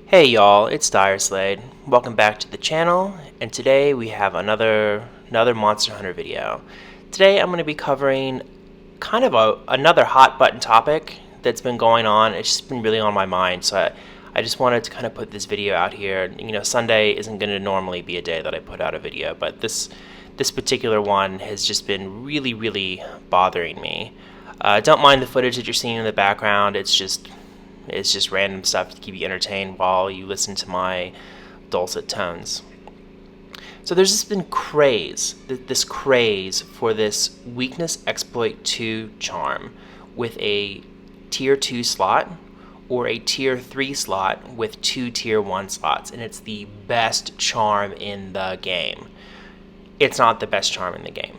Hey y'all, it's Slade. Welcome back to the channel, and today we have another Monster Hunter video. Today I'm going to be covering kind of another hot button topic that's been going on. It's just been really on my mind, so I just wanted to kind of put this video out here. You know, Sunday isn't going to normally be a day that I put out a video, but this particular one has just been really bothering me. Don't mind the footage that you're seeing in the background. It's just random stuff to keep you entertained while you listen to my dulcet tones. So there's just been this craze for this weakness exploit 2 charm with a tier 2 slot or a tier 3 slot with 2 tier 1 slots, and it's the best charm in the game. It's not the best charm in the game.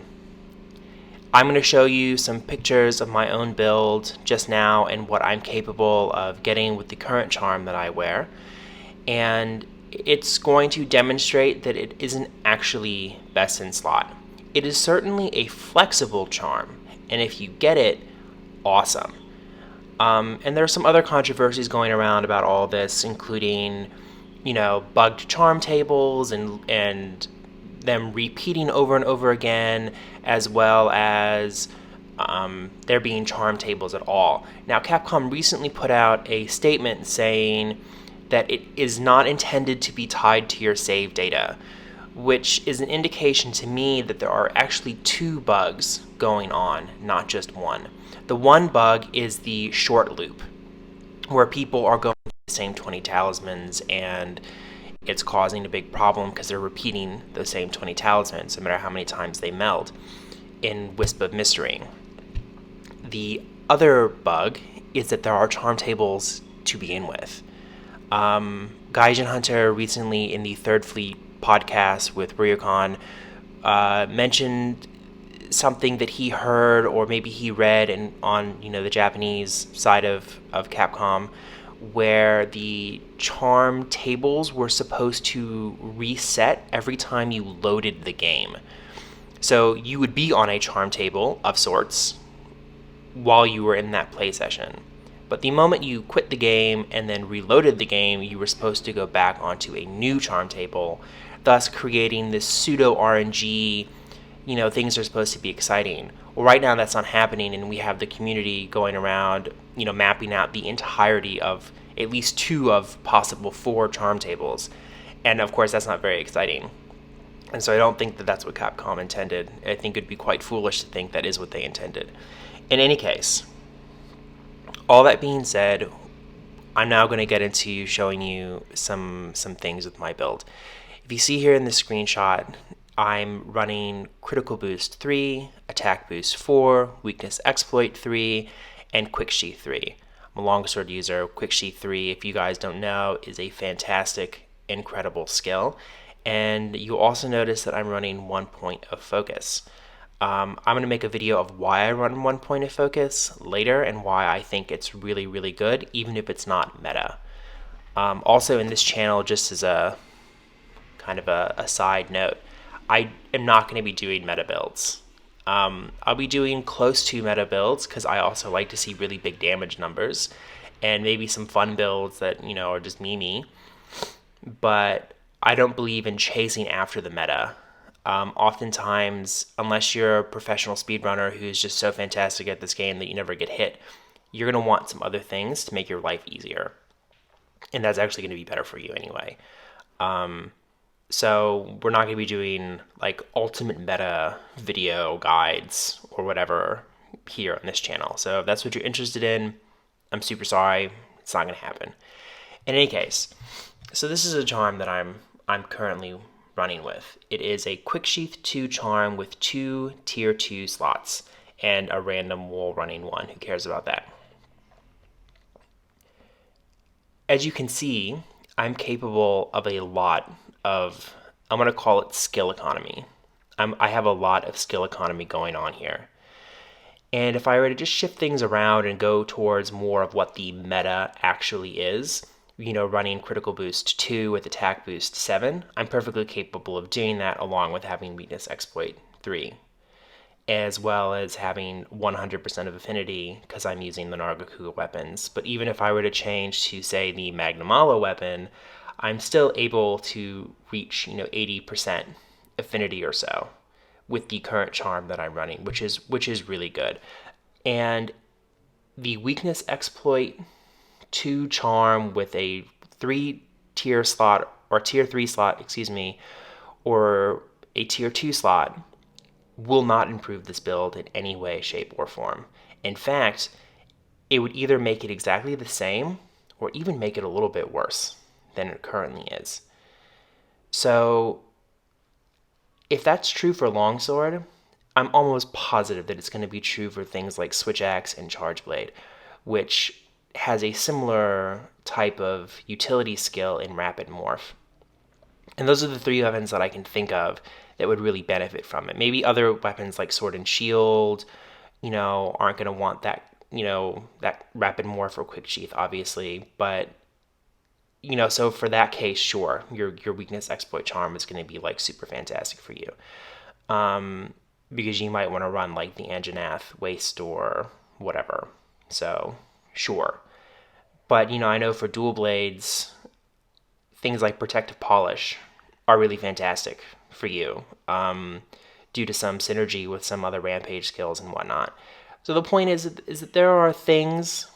I'm going to show you some pictures of my own build just now and what I'm capable of getting with the current charm that I wear. And it's going to demonstrate that it isn't actually best in slot. It is certainly a flexible charm, and if you get it, awesome. And there are some other controversies going around about all this, including, bugged charm tables and them repeating over and over again, as well as there being charm tables at all. Now, Capcom recently put out a statement saying that it is not intended to be tied to your save data, which is an indication to me that there are actually 2 bugs going on, not just one. The one bug is the short loop, where people are going to the same 20 talismans, and it's causing a big problem because they're repeating the same 20 talismans no matter how many times they meld in Wisp of Mystery. The other bug is that there are charm tables to begin with. Gaijin Hunter recently in the Third Fleet podcast with Ryukon mentioned something that he heard, or maybe he read on the Japanese side of Capcom, where the charm tables were supposed to reset every time you loaded the game. So you would be on a charm table of sorts while you were in that play session. But the moment you quit the game and then reloaded the game, you were supposed to go back onto a new charm table, thus creating this pseudo RNG, things are supposed to be exciting. Well, right now that's not happening, and we have the community going around, mapping out the entirety of at least 2 of possible 4 charm tables. And of course, that's not very exciting. And so I don't think that that's what Capcom intended. I think it'd be quite foolish to think that is what they intended. In any case, all that being said, I'm now going to get into showing you some things with my build. If you see here in the screenshot, I'm running Critical Boost 3, Attack Boost 4, Weakness Exploit 3, and Quick Sheath 3. I'm a longsword user. Quick Sheath 3, if you guys don't know, is a fantastic, incredible skill. And you'll also notice that I'm running 1 point of focus. I'm going to make a video of why I run 1 point of focus later and why I think it's really good, even if it's not meta. Also in this channel, just as a kind of a side note, I am not going to be doing meta builds. I'll be doing close to meta builds because I also like to see really big damage numbers, and maybe some fun builds that are just meme. But I don't believe in chasing after the meta. Oftentimes, unless you're a professional speedrunner who's just so fantastic at this game that you never get hit, you're going to want some other things to make your life easier. And that's actually going to be better for you anyway. So we're not going to be doing like ultimate meta video guides or whatever here on this channel. So if that's what you're interested in, I'm super sorry. It's not going to happen. In any case, so this is a charm that I'm currently running with. It is a Quick Sheath 2 charm with 2 tier 2 slots and a random wall running 1. Who cares about that? As you can see, I'm capable of a lot of, I'm going to call it skill economy. I have a lot of skill economy going on here. And if I were to just shift things around and go towards more of what the meta actually is, running Critical Boost 2 with Attack Boost 7, I'm perfectly capable of doing that along with having Weakness Exploit 3. as well as having 100% of affinity because I'm using the Nargacuga weapons. But even if I were to change to, say, the Magnamalo weapon, I'm still able to reach, 80% affinity or so with the current charm that I'm running, which is really good. And the weakness exploit 2 charm with a 3 tier slot or tier 3 slot, or a tier 2 slot will not improve this build in any way, shape, or form. In fact, it would either make it exactly the same or even make it a little bit worse than it currently is. So, if that's true for Longsword, I'm almost positive that it's going to be true for things like Switch Axe and Charge Blade, which has a similar type of utility skill in Rapid Morph. And those are the 3 weapons that I can think of that would really benefit from it. Maybe other weapons like Sword and Shield, aren't going to want that, that Rapid Morph or Quick Sheath, obviously. But, so for that case, sure, your weakness exploit charm is going to be like super fantastic for you. Because you might want to run like the Anjanath Waste or whatever. So, sure. But, I know for dual blades, things like Protective Polish are really fantastic for you due to some synergy with some other Rampage skills and whatnot. So the point is that there are things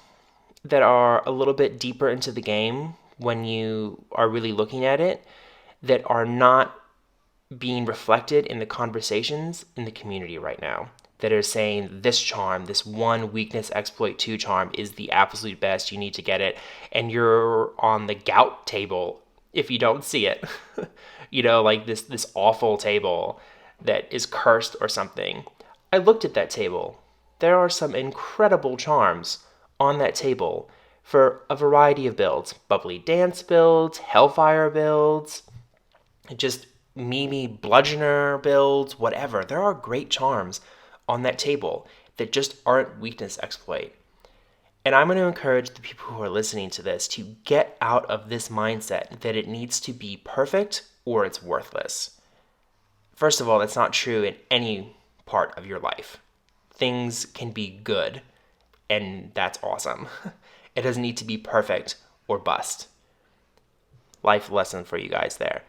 that are a little bit deeper into the game when you are really looking at it that are not being reflected in the conversations in the community right now that are saying this charm, this one weakness exploit 2 charm is the absolute best, you need to get it, and you're on the gout table if you don't see it. Like this awful table that is cursed or something. I looked at that table. There are some incredible charms on that table for a variety of builds. Bubbly Dance builds, Hellfire builds, just Mimi Bludgeoner builds, whatever. There are great charms on that table that just aren't weakness exploit. And I'm going to encourage the people who are listening to this to get out of this mindset that it needs to be perfect or it's worthless. First of all, that's not true in any part of your life. Things can be good, and that's awesome. It doesn't need to be perfect or bust. Life lesson for you guys there.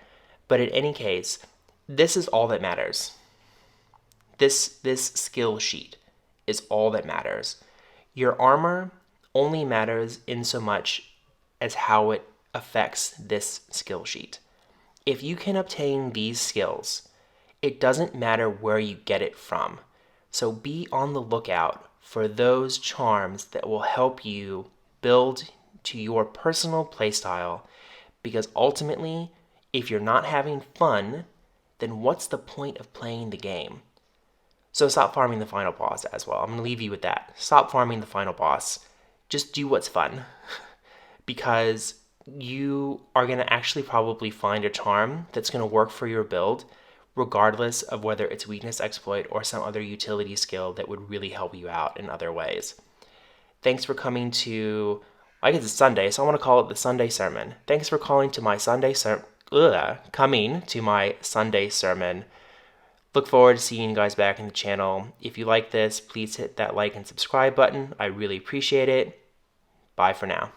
But in any case, this is all that matters. This skill sheet is all that matters. Your armor only matters in so much as how it affects this skill sheet. If you can obtain these skills, it doesn't matter where you get it from. So be on the lookout for those charms that will help you build to your personal playstyle, because ultimately, if you're not having fun, then what's the point of playing the game? So stop farming the final boss as well. I'm going to leave you with that. Stop farming the final boss. Just do what's fun. Because you are going to actually probably find a charm that's going to work for your build, regardless of whether it's weakness exploit or some other utility skill that would really help you out in other ways. Thanks for coming to, I guess it's Sunday, so I want to call it the Sunday sermon. Thanks for coming to my Sunday sermon. Look forward to seeing you guys back in the channel. If you like this, please hit that like and subscribe button. I really appreciate it. Bye for now.